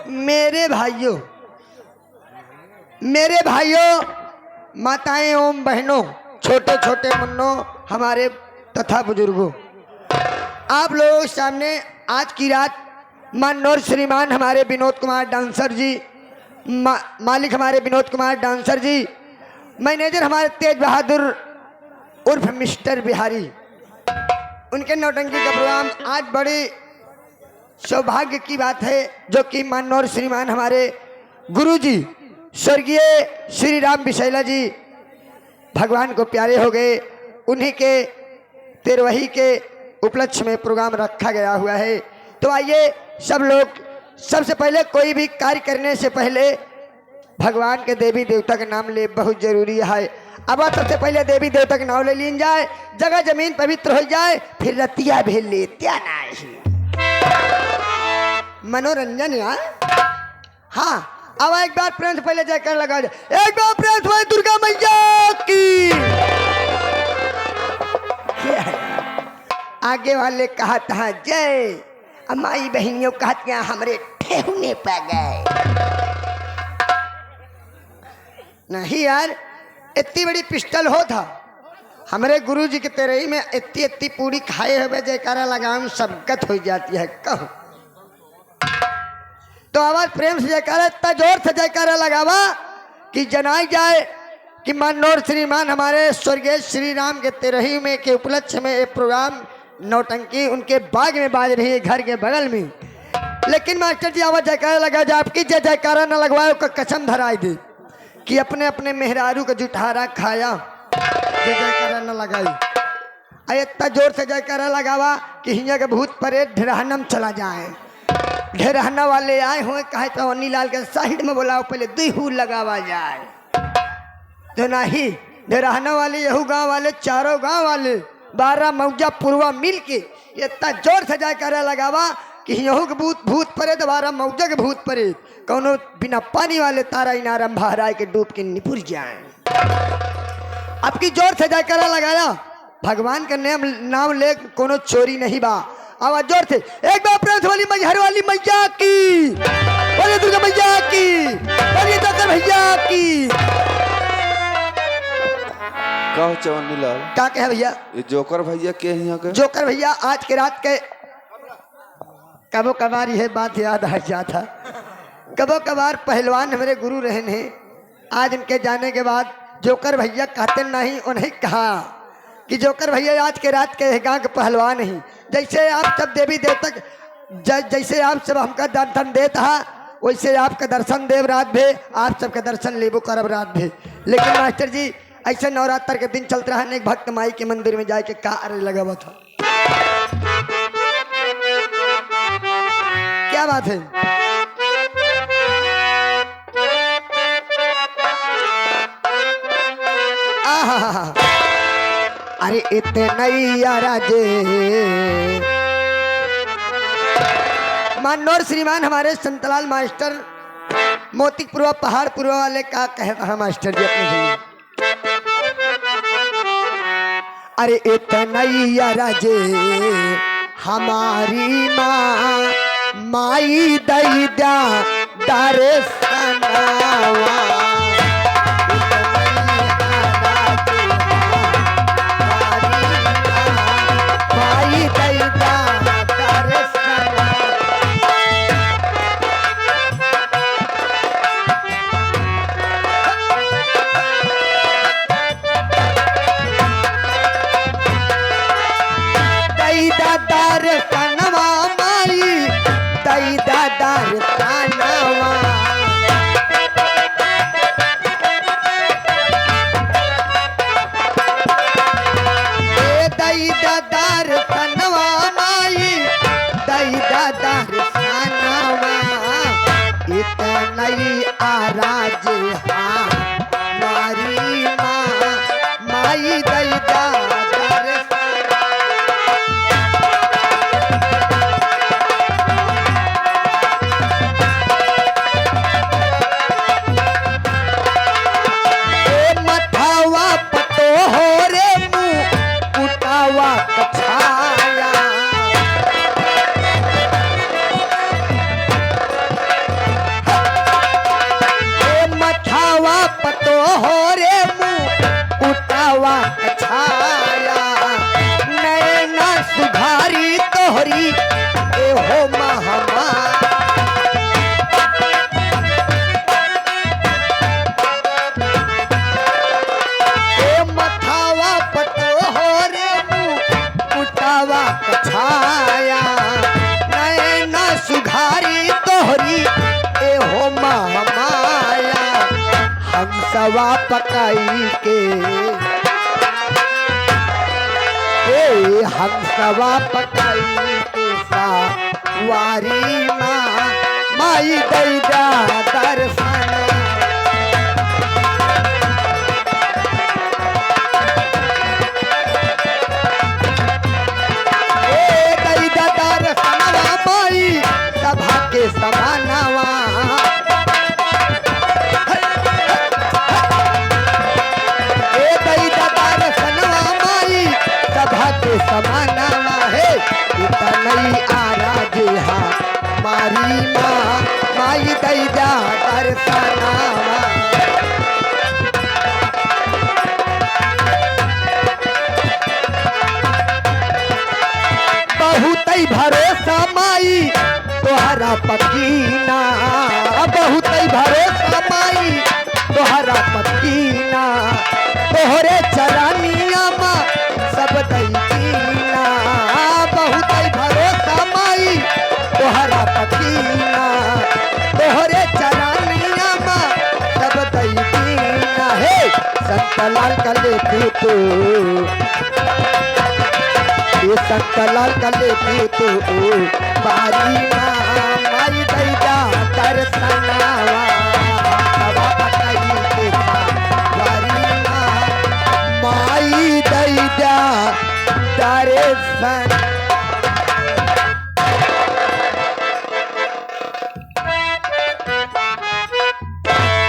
मेरे भाइयों, मेरे भाइयों, माताएं एवं बहनों, छोटे छोटे मुन्नों, हमारे तथा बुजुर्गों, आप लोगों के सामने आज की रात माननीय श्रीमान हमारे विनोद कुमार डांसर जी, मालिक हमारे विनोद कुमार डांसर जी, मैनेजर हमारे तेज बहादुर उर्फ मिस्टर बिहारी, उनके नौटंकी का प्रोग्राम आज बड़ी सौभाग्य की बात है जो कि माननीय श्रीमान हमारे गुरुजी स्वर्गीय श्री राम विशैला जी भगवान को प्यारे हो गए, उन्हीं के तेरवही के उपलक्ष्य में प्रोग्राम रखा गया हुआ है। तो आइए सब लोग, सबसे पहले कोई भी कार्य करने से पहले भगवान के देवी देवता का नाम ले, बहुत जरूरी है। अब सबसे पहले देवी देवता का नाम ले लीन जाए, जगह जमीन पवित्र हो जाए, फिर रतिया भी लेत्या नहीं मनोरंजन यार। हाँ, अब एक बार प्रेम से पहले जयकार लगा जाए, एक बार प्रेम से दुर्गा मैया की। आगे वाले कहा था जय, माई बहनियों कहती हमरे ठेहुने पे गए। नहीं यार, इतनी बड़ी पिस्टल हो था हमारे गुरुजी के तेरही में, इतनी इतनी पूरी खाए हुए जयकारा लगाम सबकत हो जाती है। कहो तो आवाज प्रेम से जयकारा, इतना जोर से जयकारा लगावा कि जनाई जाए कि माननीय श्रीमान हमारे स्वर्गीय श्री राम के तेरही में के उपलक्ष्य में एक प्रोग्राम नौटंकी उनके बाग में बाज रही है, घर के बगल में। लेकिन मास्टर जी आवाज जयकारा लगा जाए, आपकी जयकारा न लगवाए उसका कसम धराई दे कि अपने अपने मेहरारू का जुठारा खाया, जयकारा न लगाई। इतना जोर से जयकारा लगावा कि हिया के भूत परे ढेरहनम चला जाए। ढेरहना वाले आए हुए कहे तो अन्नी लाल के साइड में बोलाओ, पहले दुहू लगावा जाए। तो नहीं, ढेरहना वाले यहू गांव वाले, चारों गांव वाले 12 मौजा पूर्वा मिल के इतना जोर से जयकारा लगावा कि यहू के भूत परे, 12 मौजा के भूत परे, कौनो बिना पानी वाले तारा इनारम बहराए के डूब के निपुर जाए। आपकी जोर से जयकारा लगाया, भगवान का नाम ले, कोनो चोरी नहीं बा। आवाज जोर से, एक बार प्रेम वाली मैहर वाली मैया की, बोलिए दुर्गा मैया की, बोलिए दाता भैया की। का हो चवन्नी लाल? क्या कहे भैया? ये जोकर भैया के यहाँ के? जोकर भैया आज के रात के कबो कबार यह बात याद आ जाता, कबो कबार पहलवान हमारे गुरु रहे हैं। आज उनके जाने के बाद जोकर भैया कहते नहीं, उन्हें कहा कि जोकर भैया आज के रात के गांव के पहलवान ही, जैसे आप सब देवी देवता, जैसे आप सब हमका दर्शन देता वैसे आपका दर्शन देव रात भे, आप सबका दर्शन लेबो करब रात भे। लेकिन मास्टर जी ऐसे नवरात्र के दिन चलता है, एक भक्त माई के मंदिर में जाके का अरे लगा हुआ था। क्या बात है? आहा, अरे इतने राजे माननीय श्रीमान हमारे संतलाल मास्टर मोतीपुरवा पहाड़पुरवा वाले का कहता है मास्टर जी अपने जी, अरे इतने राजे हमारी माँ माई दैदा दारे सनावा। हो रे मुँह उठावा छाया नैना सुधारी तोहरी ए हो महामाया मथावा पतो हो रे मुँह उठावा छाया नैना सुधारी तोहरी ए हो महामाया हम सवा पकाई के हम सवा पकाई के सावारी माँ माई दैदा दर्शन सभा के समानवा सभा के समानवा है इतनी आराजे हा मारी माँ माई दैदा दर्शनावा बहुत ही भरोसा माई तोहरा पकीना बहुत ही भरोसा माई तोहरा पकीना तोहरे चरानिया माँ सब दैना बहुत ही भरोसा माई तोहरा पकीना तोहरे चरानिया माँ सब दैना हे संत लाल का लेती तू ये संत लाल का लेती तू बारी माँ माई दैदा दर्शनावा सवा पकाई के बारी माँ माई दैदा दर्शन